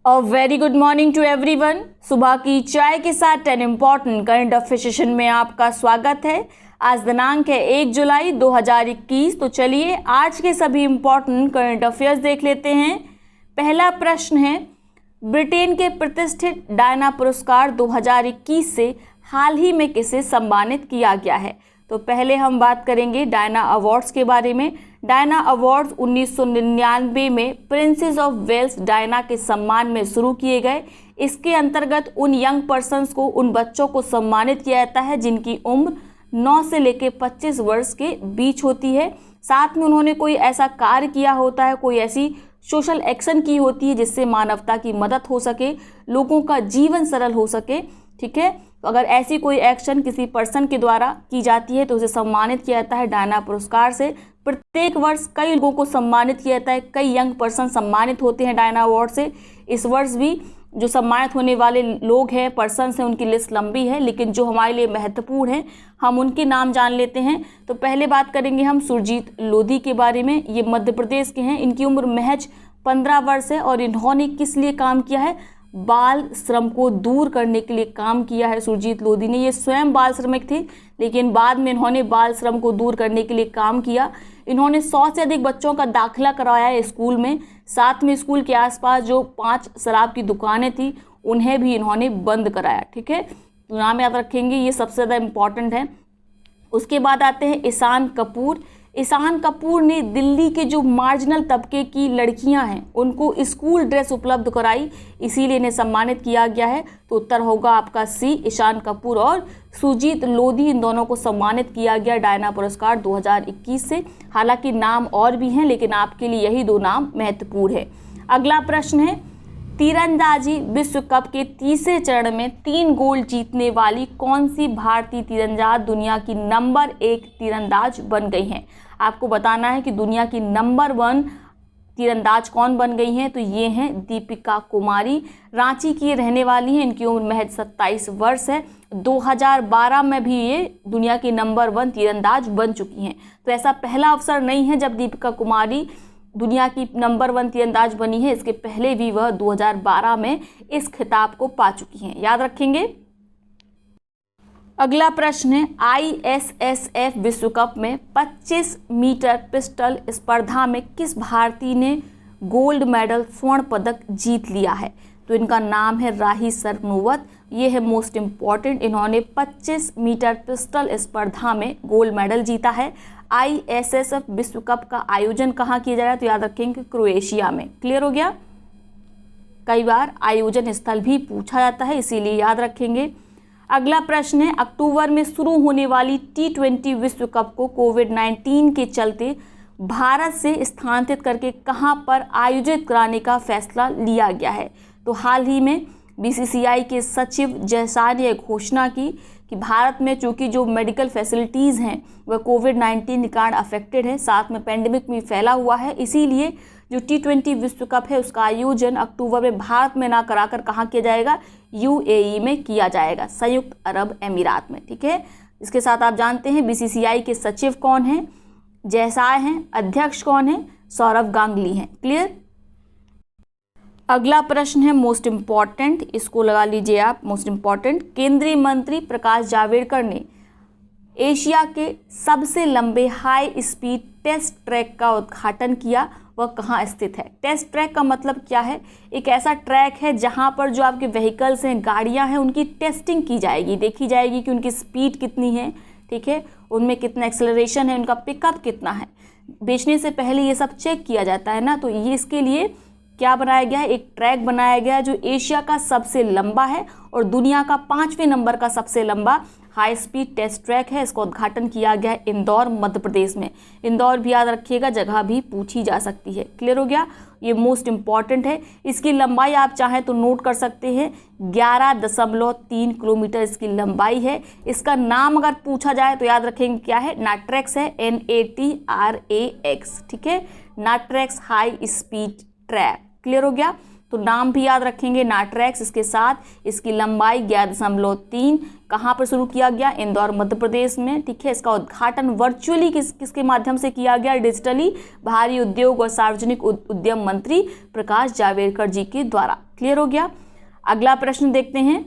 A very good morning to everyone. सुबह की चाय के साथ 10 इम्पॉर्टेंट करंट अफेयर सेशन में आपका स्वागत है। आज दिनांक है 1 जुलाई 2021। तो चलिए आज के सभी इम्पॉर्टेंट करंट अफेयर्स देख लेते हैं। पहला प्रश्न है, ब्रिटेन के प्रतिष्ठित डायना पुरस्कार 2021 से हाल ही में किसे सम्मानित किया गया है। तो पहले हम बात करेंगे डायना अवार्ड्स के बारे में। डायना अवार्ड्स 1999 में प्रिंसेस ऑफ वेल्स डायना के सम्मान में शुरू किए गए। इसके अंतर्गत उन यंग पर्सन्स को, उन बच्चों को सम्मानित किया जाता है जिनकी उम्र 9 से लेकर 25 वर्ष के बीच होती है। साथ में उन्होंने कोई ऐसा कार्य किया होता है, कोई ऐसी सोशल एक्शन की होती है जिससे मानवता की मदद हो सके, लोगों का जीवन सरल हो सके। ठीक है, तो अगर ऐसी कोई एक्शन किसी पर्सन के द्वारा की जाती है तो उसे सम्मानित किया जाता है डायना पुरस्कार से। प्रत्येक वर्ष कई लोगों को सम्मानित किया जाता है, कई यंग पर्सन सम्मानित होते हैं डायना अवार्ड से। इस वर्ष भी जो सम्मानित होने वाले लोग हैं, पर्सन्स हैं, उनकी लिस्ट लंबी है, लेकिन जो हमारे लिए महत्वपूर्ण हैं हम उनके नाम जान लेते हैं। तो पहले बात करेंगे हम सुरजीत लोधी के बारे में। ये मध्य प्रदेश के हैं। इनकी उम्र महज 15 वर्ष है और इन्होंने किस लिए काम किया है? बाल श्रम को दूर करने के लिए काम किया है सुरजीत लोधी ने। ये स्वयं बाल श्रमिक थे, लेकिन बाद में इन्होंने बाल श्रम को दूर करने के लिए काम किया। इन्होंने 100 से अधिक बच्चों का दाखिला करवाया है स्कूल में। साथ में स्कूल के आसपास जो 5 शराब की दुकानें थी उन्हें भी इन्होंने बंद कराया। ठीक है, तो नाम याद रखेंगे, ये सबसे ज़्यादा इम्पॉर्टेंट है। उसके बाद आते हैं ईशान कपूर। ईशान कपूर ने दिल्ली के जो मार्जिनल तबके की लड़कियां हैं उनको स्कूल ड्रेस उपलब्ध कराई, इसीलिए इन्हें सम्मानित किया गया है। तो उत्तर होगा आपका सी, ईशान कपूर और सुरजीत लोधी, इन दोनों को सम्मानित किया गया डायना पुरस्कार 2021 से। हालांकि नाम और भी हैं, लेकिन आपके लिए यही 2 नाम महत्वपूर्ण है। अगला प्रश्न है, तीरंदाजी विश्व कप के तीसरे चरण में 3 गोल्ड जीतने वाली कौन सी भारतीय तीरंदाज दुनिया की नंबर 1 तीरंदाज बन गई हैं? आपको बताना है कि दुनिया की नंबर 1 तीरंदाज कौन बन गई हैं। तो ये हैं दीपिका कुमारी, रांची की रहने वाली हैं। इनकी उम्र महज 27 वर्ष है। 2012 में भी ये दुनिया की नंबर 1 तीरंदाज बन चुकी हैं। तो ऐसा पहला अवसर नहीं है जब दीपिका कुमारी दुनिया की नंबर 1 तीरंदाज बनी है। इसके पहले भी वह 2012 में इस खिताब को पा चुकी हैं, याद रखेंगे। अगला प्रश्न है, ISSF विश्व कप में 25 मीटर पिस्टल स्पर्धा में किस भारतीय ने गोल्ड मेडल स्वर्ण पदक जीत लिया है? तो इनका नाम है राही सरनोबत। ये है मोस्ट इम्पॉर्टेंट। इन्होंने 25 मीटर पिस्टल स्पर्धा में गोल्ड मेडल जीता है। ISSF विश्व कप का आयोजन कहाँ किया जा रहा है? तो याद रखेंगे क्रोएशिया में। क्लियर हो गया? कई बार आयोजन स्थल भी पूछा जाता है, इसीलिए याद रखेंगे। अगला प्रश्न है, अक्टूबर में शुरू होने वाली T20 विश्व कप को कोविड-19 के चलते भारत से स्थानांतरित करके कहां पर आयोजित कराने का फैसला लिया गया है? तो हाल ही में BCCI के सचिव जयसार ने घोषणा की कि भारत में चूंकि जो मेडिकल फैसिलिटीज़ हैं वह कोविड-19 के कारण अफेक्टेड है, साथ में पेंडेमिक भी फैला हुआ है, इसीलिए जो T20 विश्व कप है उसका आयोजन अक्टूबर में भारत में ना कराकर कहाँ किया जाएगा? UAE में किया जाएगा, संयुक्त अरब अमीरात में। ठीक है, इसके साथ आप जानते हैं BCCI के सचिव कौन हैं? जयसार हैं। अध्यक्ष कौन है? सौरभ गांगुली हैं। क्लियर? अगला प्रश्न है मोस्ट इम्पॉर्टेंट, इसको लगा लीजिए आप, मोस्ट इम्पॉर्टेंट। केंद्रीय मंत्री प्रकाश जावड़ेकर ने एशिया के सबसे लंबे हाई स्पीड टेस्ट ट्रैक का उद्घाटन किया। वह कहाँ स्थित है? टेस्ट ट्रैक का मतलब क्या है? एक ऐसा ट्रैक है जहाँ पर जो आपके व्हीकल्स हैं, गाड़ियाँ हैं, उनकी टेस्टिंग की जाएगी, देखी जाएगी कि उनकी स्पीड कितनी है, ठीक है, उनमें कितना एक्सेलरेशन है, उनका पिकअप कितना है। बेचने से पहले ये सब चेक किया जाता है ना। तो ये इसके लिए क्या बनाया गया है? एक ट्रैक बनाया गया है जो एशिया का सबसे लंबा है और दुनिया का 5वें नंबर का सबसे लंबा हाई स्पीड टेस्ट ट्रैक है। इसका उद्घाटन किया गया है इंदौर, मध्य प्रदेश में। इंदौर भी याद रखिएगा, जगह भी पूछी जा सकती है। क्लियर हो गया? ये मोस्ट इम्पॉर्टेंट है। इसकी लंबाई आप चाहें तो नोट कर सकते हैं, 11.3 किलोमीटर इसकी लंबाई है। इसका नाम अगर पूछा जाए तो याद रखेंगे क्या है? नाट्रेक्स है, NATRAX। ठीक है, नाट्रेक्स हाई स्पीड ट्रैक। क्लियर हो गया? तो तो नाम भी याद रखेंगे नाट्रेक्स। इसके साथ इसकी लंबाई 11.3। कहाँ पर शुरू किया गया? इंदौर मध्य प्रदेश में। ठीक है, इसका उद्घाटन वर्चुअली किसके माध्यम से किया गया? डिजिटली। भारी उद्योग और सार्वजनिक उद्यम मंत्री प्रकाश जावड़ेकर जी के द्वारा। क्लियर हो गया? अगला प्रश्न देखते हैं।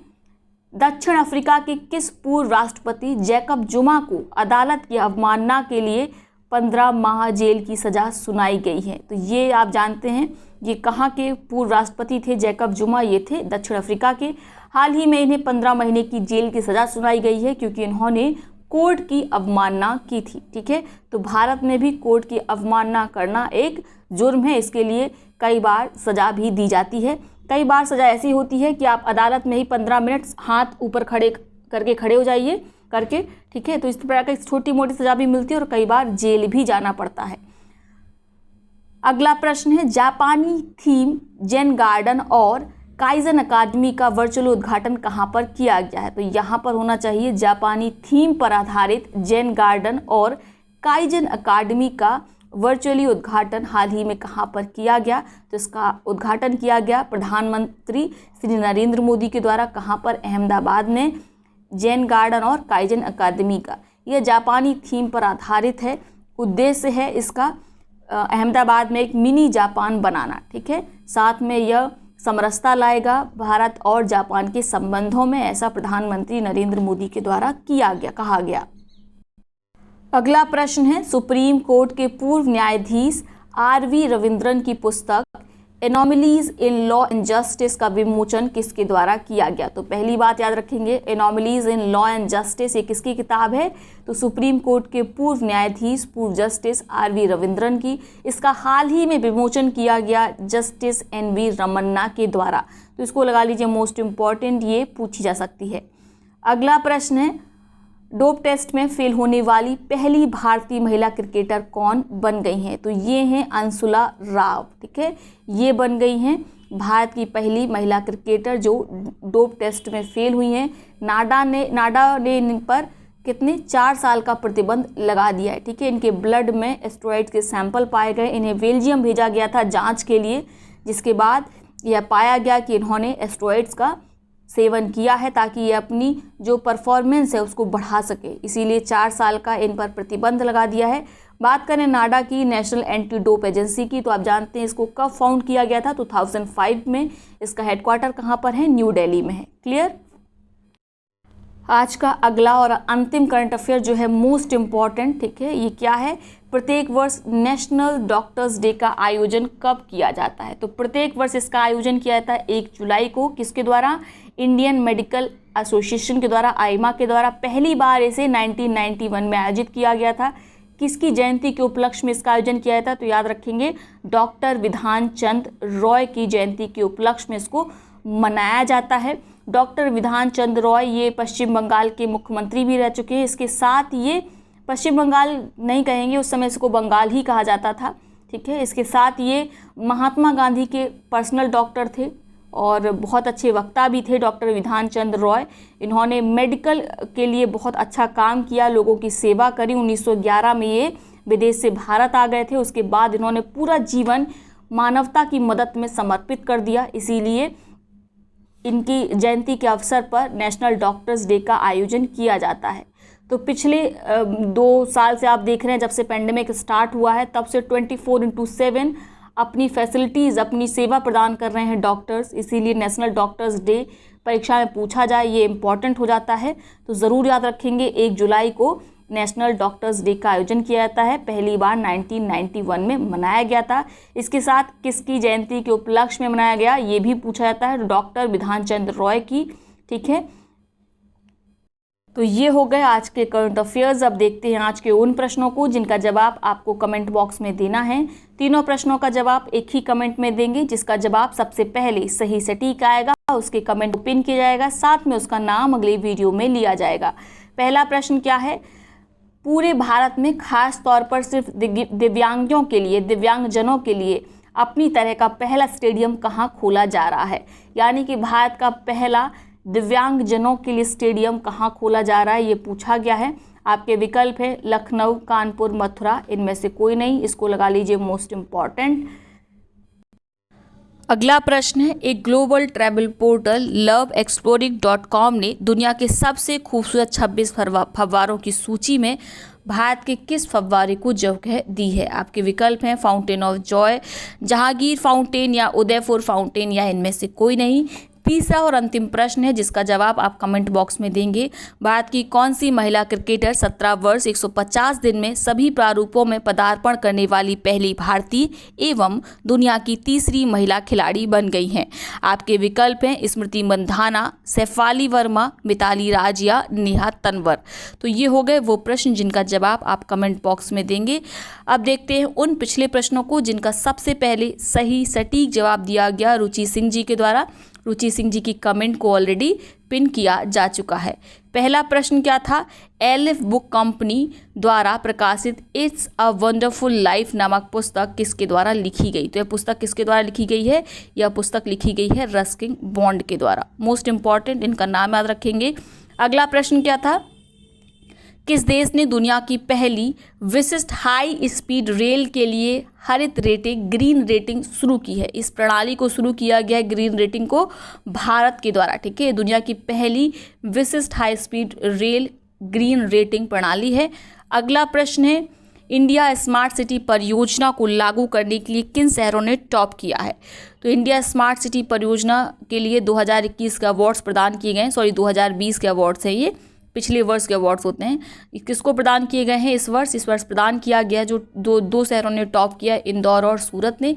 दक्षिण अफ्रीका के किस पूर्व राष्ट्रपति जैकब जुमा को अदालत की अवमानना के लिए 15 माह जेल की सजा सुनाई गई है? तो ये आप जानते हैं, ये कहाँ के पूर्व राष्ट्रपति थे? जैकब जुमा ये थे दक्षिण अफ्रीका के। हाल ही में इन्हें 15 महीने की जेल की सजा सुनाई गई है क्योंकि इन्होंने कोर्ट की अवमानना की थी। ठीक है, तो भारत में भी कोर्ट की अवमानना करना एक जुर्म है। इसके लिए कई बार सजा भी दी जाती है। कई बार सजा ऐसी होती है कि आप अदालत में ही 15 मिनट हाथ ऊपर खड़े हो जाइए करके। ठीक है, तो इस प्रकार की छोटी मोटी सजा भी मिलती है और कई बार जेल भी जाना पड़ता है। अगला प्रश्न है, जापानी थीम जेन गार्डन और काइजन अकादमी का वर्चुअल उद्घाटन कहाँ पर किया गया है? तो यहाँ पर होना चाहिए जापानी थीम पर आधारित जेन गार्डन और काइजन अकादमी का वर्चुअली उद्घाटन हाल ही में कहाँ पर किया गया? तो इसका उद्घाटन किया गया प्रधानमंत्री श्री नरेंद्र मोदी के द्वारा। कहाँ पर? अहमदाबाद में। जेन गार्डन और काइजन अकादमी का यह जापानी थीम पर आधारित है। उद्देश्य है इसका अहमदाबाद में एक मिनी जापान बनाना। ठीक है, साथ में यह समरसता लाएगा भारत और जापान के संबंधों में, ऐसा प्रधानमंत्री नरेंद्र मोदी के द्वारा कहा गया। अगला प्रश्न है, सुप्रीम कोर्ट के पूर्व न्यायाधीश आर.वी. रविंद्रन की पुस्तक anomalies in law and justice का विमोचन किसके द्वारा किया गया? तो पहली बात याद रखेंगे, anomalies in law and justice ये किसकी किताब है? तो सुप्रीम कोर्ट के पूर्व न्यायाधीश पूर्व जस्टिस आर.वी. रविंद्रन की। इसका हाल ही में विमोचन किया गया जस्टिस एन.वी. रमन्ना के द्वारा। तो इसको लगा लीजिए मोस्ट इम्पॉर्टेंट, ये पूछी जा सकती है। अगला प्रश्न है, डोप टेस्ट में फेल होने वाली पहली भारतीय महिला क्रिकेटर कौन बन गई हैं? तो ये हैं अंशुला राव। ठीक है, ये बन गई हैं भारत की पहली महिला क्रिकेटर जो डोप टेस्ट में फेल हुई हैं। नाडा ने इन पर कितने 4 साल का प्रतिबंध लगा दिया है। ठीक है, इनके ब्लड में एस्ट्रॉइड के सैंपल पाए गए। इन्हें बेल्जियम भेजा गया था जांच के लिए, जिसके बाद यह पाया गया कि इन्होंने एस्ट्रॉइड्स का सेवन किया है ताकि ये अपनी जो परफॉर्मेंस है उसको बढ़ा सके, इसीलिए 4 साल का इन पर प्रतिबंध लगा दिया है। बात करें नाडा की, नेशनल एंटी डोप एजेंसी की, तो आप जानते हैं इसको कब फाउंड किया गया था? 2005 में। इसका हेडक्वार्टर कहाँ पर है? न्यू दिल्ली में है। क्लियर? आज का अगला और अंतिम करंट अफेयर जो है मोस्ट इम्पॉर्टेंट, ठीक है, ये क्या है? प्रत्येक वर्ष नेशनल डॉक्टर्स डे का आयोजन कब किया जाता है? तो प्रत्येक वर्ष इसका आयोजन किया जाता है 1 जुलाई को। किसके द्वारा? इंडियन मेडिकल एसोसिएशन के द्वारा, आईमा के द्वारा। पहली बार इसे 1991 में आयोजित किया गया था। किसकी जयंती के उपलक्ष्य में इसका आयोजन किया जाता है? तो याद रखेंगे डॉक्टर विधान चंद रॉय की जयंती के उपलक्ष्य में इसको मनाया जाता है। डॉक्टर विधान चंद रॉय ये पश्चिम बंगाल के मुख्यमंत्री भी रह चुके हैं। इसके साथ ये पश्चिम बंगाल नहीं कहेंगे, उस समय इसको बंगाल ही कहा जाता था। ठीक है, इसके साथ ये महात्मा गांधी के पर्सनल डॉक्टर थे और बहुत अच्छे वक्ता भी थे डॉक्टर विधान चंद रॉय। इन्होंने मेडिकल के लिए बहुत अच्छा काम किया, लोगों की सेवा करी। 1911 में ये विदेश से भारत आ गए थे। उसके बाद इन्होंने पूरा जीवन मानवता की मदद में समर्पित कर दिया, इसीलिए इनकी जयंती के अवसर पर नेशनल डॉक्टर्स डे का आयोजन किया जाता है। तो पिछले 2 साल से आप देख रहे हैं, जब से पेंडेमिक स्टार्ट हुआ है तब से 24/7 अपनी फैसिलिटीज़, अपनी सेवा प्रदान कर रहे हैं डॉक्टर्स, इसीलिए नेशनल डॉक्टर्स डे परीक्षा में पूछा जाए ये इम्पॉर्टेंट हो जाता है। तो ज़रूर याद रखेंगे 1 जुलाई को नेशनल डॉक्टर्स डे का आयोजन किया जाता है। पहली बार 1991 में मनाया गया था। इसके साथ किसकी जयंती के उपलक्ष्य में मनाया गया ये भी पूछा जाता है, डॉक्टर विधान चंद रॉय की। ठीक है, तो ये हो गए आज के करंट अफेयर्स। अब देखते हैं आज के उन प्रश्नों को जिनका जवाब आपको कमेंट बॉक्स में देना है। तीनों प्रश्नों का जवाब एक ही कमेंट में देंगे। जिसका जवाब सबसे पहले सही सटीक आएगा उसके कमेंट को पिन किया जाएगा, साथ में उसका नाम अगले वीडियो में लिया जाएगा। पहला प्रश्न क्या है? पूरे भारत में खास तौर पर सिर्फ दिव्यांगजनों के लिए अपनी तरह का पहला स्टेडियम कहाँ खोला जा रहा है? यानी कि भारत का पहला दिव्यांगजनों के लिए स्टेडियम कहाँ खोला जा रहा है ये पूछा गया है। आपके विकल्प है लखनऊ, कानपुर, मथुरा, इनमें से कोई नहीं, इसको लगा लीजिए मोस्ट इम्पॉर्टेंट। अगला प्रश्न है, एक ग्लोबल ट्रैवल पोर्टल loveexploring.com ने दुनिया के सबसे खूबसूरत 26 फव्वारों की सूची में भारत के किस फव्वारे को जगह दी है? आपके विकल्प हैं fountain of Joy, Jahangir fountain या उदयपुर फाउंटेन या इनमें से कोई नहीं। तीसरा और अंतिम प्रश्न है जिसका जवाब आप कमेंट बॉक्स में देंगे। भारत की कौन सी महिला क्रिकेटर 17 वर्ष 150 दिन में सभी प्रारूपों में पदार्पण करने वाली पहली भारतीय एवं दुनिया की तीसरी महिला खिलाड़ी बन गई हैं? आपके विकल्प हैं स्मृति मंधाना, शेफाली वर्मा, मिताली राज या नेहा तंवर। तो ये हो गए वो प्रश्न जिनका जवाब आप कमेंट बॉक्स में देंगे। अब देखते हैं उन पिछले प्रश्नों को जिनका सबसे पहले सही सटीक जवाब दिया गया रुचि सिंह जी के द्वारा। रुचि सिंह जी की कमेंट को ऑलरेडी पिन किया जा चुका है। पहला प्रश्न क्या था? एलिफ बुक कंपनी द्वारा प्रकाशित इट्स अ वंडरफुल लाइफ नामक पुस्तक किसके द्वारा लिखी गई? तो यह पुस्तक किसके द्वारा लिखी गई है? यह पुस्तक लिखी गई है रस्किन बॉन्ड के द्वारा। मोस्ट इंपॉर्टेंट, इनका नाम याद रखेंगे। अगला प्रश्न क्या था? किस देश ने दुनिया की पहली विशिष्ट हाई स्पीड रेल के लिए हरित रेटिंग ग्रीन रेटिंग शुरू की है? इस प्रणाली को शुरू किया गया है ग्रीन रेटिंग को भारत के द्वारा। ठीक है, दुनिया की पहली विशिष्ट high speed rail green rating प्रणाली है। अगला प्रश्न है, इंडिया स्मार्ट सिटी परियोजना को लागू करने के लिए किन शहरों ने टॉप किया है? तो इंडिया स्मार्ट सिटी परियोजना के लिए 2021 के अवार्ड्स प्रदान किए गए हैं। 2020 के अवार्ड्स हैं, ये पिछले वर्ष के अवार्ड्स होते हैं। किसको प्रदान किए गए हैं इस वर्ष प्रदान किया गया जो दो शहरों ने टॉप किया, इंदौर और सूरत ने।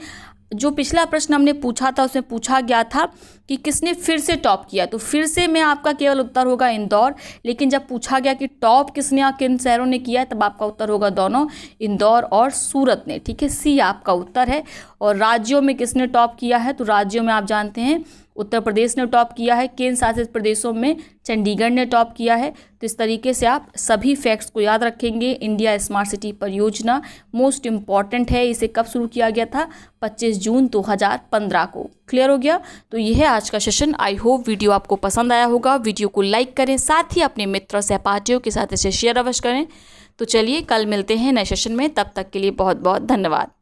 जो पिछला प्रश्न हमने पूछा था उसमें पूछा गया था कि किसने फिर से टॉप किया, तो फिर से में आपका केवल उत्तर होगा इंदौर। लेकिन जब पूछा गया कि टॉप किसने किन शहरों ने किया है, तब आपका उत्तर होगा दोनों, इंदौर और सूरत ने। ठीक है, सी आपका उत्तर है। और राज्यों में किसने टॉप किया है? तो राज्यों में आप जानते हैं उत्तर प्रदेश ने टॉप किया है, केंद्र शासित प्रदेशों में चंडीगढ़ ने टॉप किया है। तो इस तरीके से आप सभी फैक्ट्स को याद रखेंगे। इंडिया स्मार्ट सिटी परियोजना मोस्ट इम्पॉर्टेंट है। इसे कब शुरू किया गया था? 25 जून 2015 को। क्लियर हो गया? तो यह है आज का सेशन। आई होप वीडियो आपको पसंद आया होगा। वीडियो को लाइक करें, साथ ही अपने मित्र सहपाठियों के साथ इसे शेयर अवश्य करें। तो चलिए कल मिलते हैं नए सेशन में, तब तक के लिए बहुत बहुत धन्यवाद।